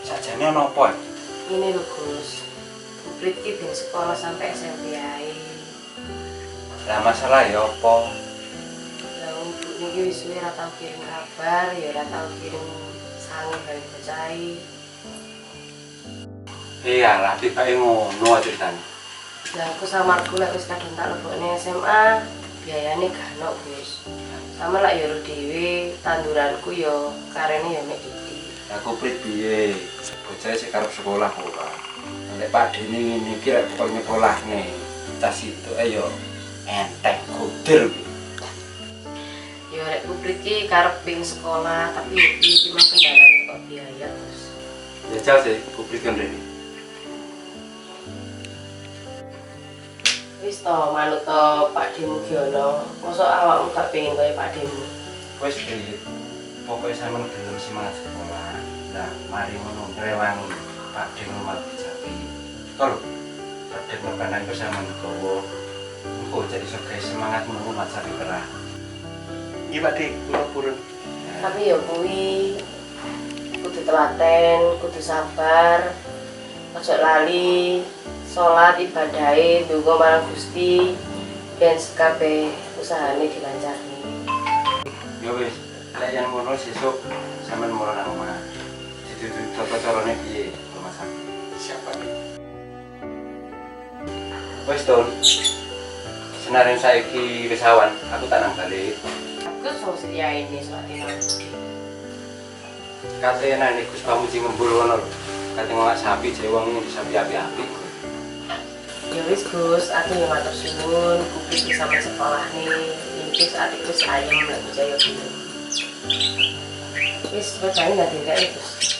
Sajane ono apa? Ini lho Gus, Kuprit ki ben sekolah sampai SMP ae. Lah masalah ya apa? Lah ibu niki wis suwe ora tau kirim kabar, ya ora tau kirim sangu gawe bocahe. Iya lah, tibake ngono ceritane. Lah aku sama aku lek wis kadung tak lebokne SMA, biayane gak ono Gus. Sama lak yo dhewe, tanduranku yo karene yo mek titik. Aku Kuprit piye? Bocah sik karep sekolah ora. Nek Pak Dene ngene iki rek kok nyekolahne. Tas itu yo enteng kudir. Yo rek Kuprit ki karep ping sekolah, tapi iki cuma kendalane kok biaya Gus. Jajal sih Kuprit kan rene. Wis to manut to Pak Demu Giono. Mosok awakmu gak pengen kaya Pak Demu? Wes Kuprit. Pokoke sampean gelem semangat sekolah. Nah, mari ngono ngrewangi Pak Demu mati japi. Tol. Padhet makanan bersama gowo. Engko jadi iso gawe semangat mulu masa kerah. Nggih Pak Dik, kula purun. Tapi ya kuwi kudu telaten, kudu sabar. Ojo lali salat ibadahe ndonga marang Gusti ben kabeh usahane dilancarni. Ya wis, lek yang ngono sesuk sampean moro nang omah. Ditutur tata carane piye rumah sakit. Siapa nih? Wis Don. Senarin saiki wis awan, aku tak nang balik. Aku sing sediain nih salatine. Katanya nek Gus Pamuji ngembul ngono lho. Katanya ngak sapi jewang ini sapi api-api. Ya wis Gus, aku yang matur suwun, Kuprit bisa sampai sekolah nih. Ini saat itu sayang lek percaya dulu. Wis bacane nggak tidak Gus.